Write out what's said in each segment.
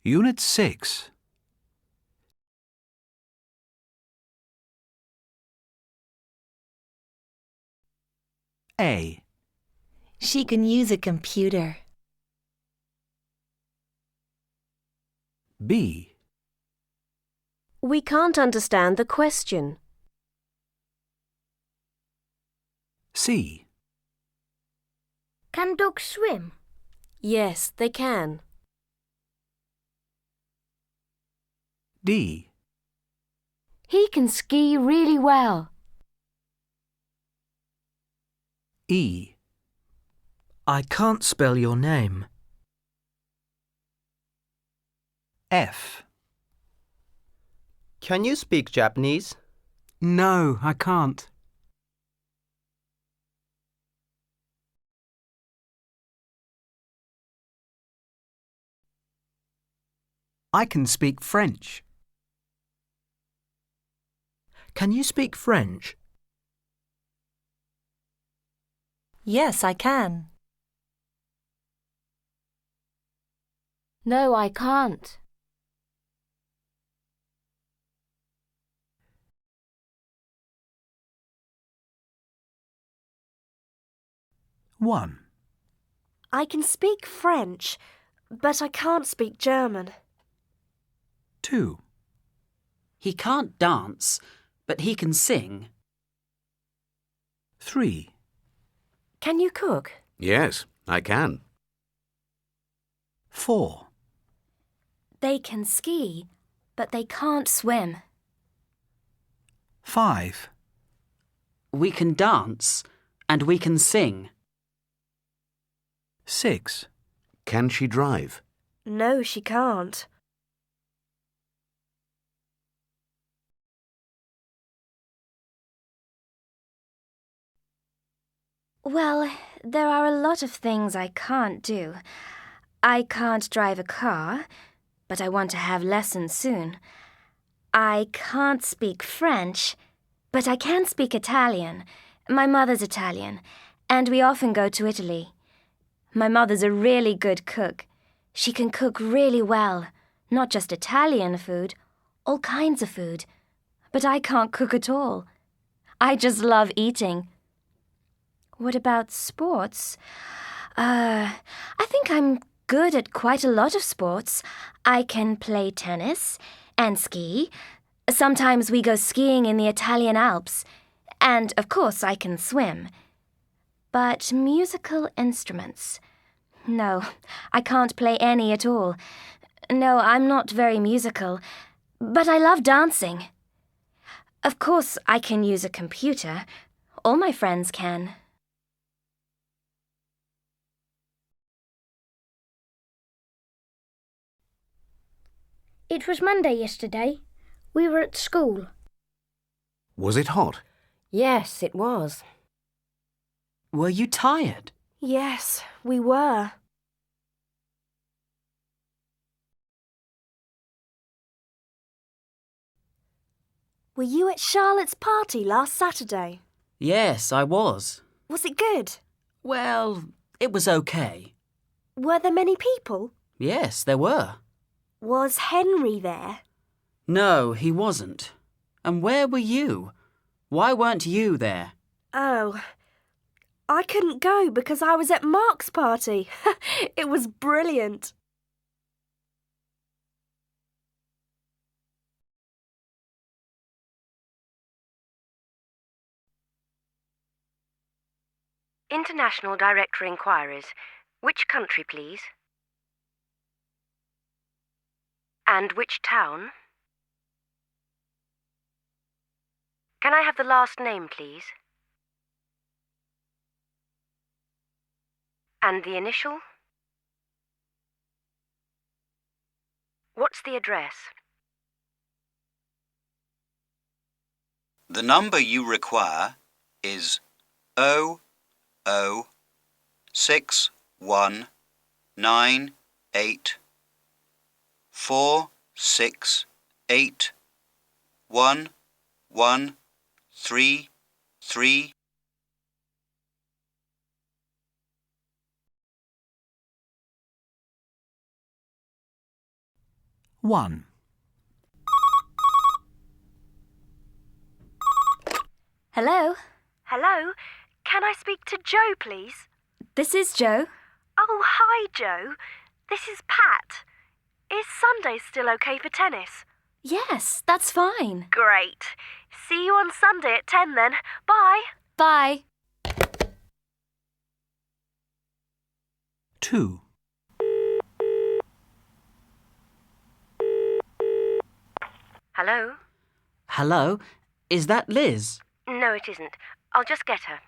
Unit 6. A. She can use a computer. B. We can't understand the question. C. Can dogs swim? Yes, they can. D. He can ski really well. E. I can't spell your name. F. Can you speak Japanese? No, I can't. I can speak French. Can you speak French? Yes, I can. No, I can't. One. I can speak French, but I can't speak German. 2. He can't dance, but he can sing. 3. Can you cook? Yes, I can. 4. They can ski, but they can't swim. 5. We can dance, and we can sing. 6. Can she drive? No, she can't. Well, there are a lot of things I can't do. I can't drive a car, but I want to have lessons soon. I can't speak French, but I can speak Italian. My mother's Italian, and we often go to Italy. My mother's a really good cook. She can cook really well, not just Italian food, all kinds of food. But I can't cook at all. I just love eating. What about sports? I think I'm good at quite a lot of sports. I can play tennis and ski. Sometimes we go skiing in the Italian Alps. And, of course, I can swim. But musical instruments? No, I can't play any at all. No, I'm not very musical. But I love dancing. Of course, I can use a computer. All my friends can. It was Monday yesterday. We were at school. Was it hot? Yes, it was. Were you tired? Yes, we were. Were you at Charlotte's party last Saturday? Yes, I was. Was it good? Well, it was okay. Were there many people? Yes, there were. Was Henry there? No, he wasn't. And where were you? Why weren't you there? Oh, I couldn't go because I was at Mark's party. It was brilliant. International Director Enquiries. Which country, please? And which town? Can I have the last name, please? And the initial? What's the address? The number you require is 00619846811133. 1. Hello? Hello? Can I speak to Joe, please? This is Joe. Oh, hi, Joe. This is Pat. Is Sunday still okay for tennis? Yes, that's fine. Great. See you on Sunday at 10 then. Bye. Bye. 2. Hello? Hello? Is that Liz? No, it isn't. I'll just get her.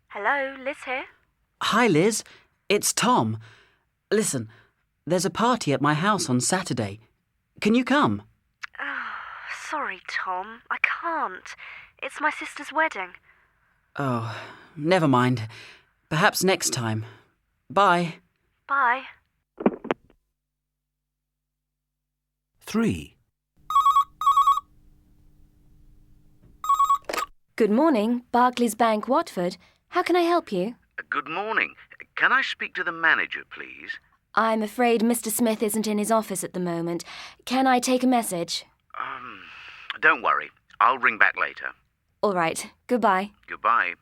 Hello, Liz here. Hi, Liz. It's Tom. Listen, there's a party at my house on Saturday. Can you come? Oh, sorry, Tom. I can't. It's my sister's wedding. Oh, never mind. Perhaps next time. Bye. Bye. 3. Good morning, Barclays Bank, Watford. How can I help you? Good morning. Can I speak to the manager, please? I'm afraid Mr. Smith isn't in his office at the moment. Can I take a message? Don't worry. I'll ring back later. All right. Goodbye. Goodbye.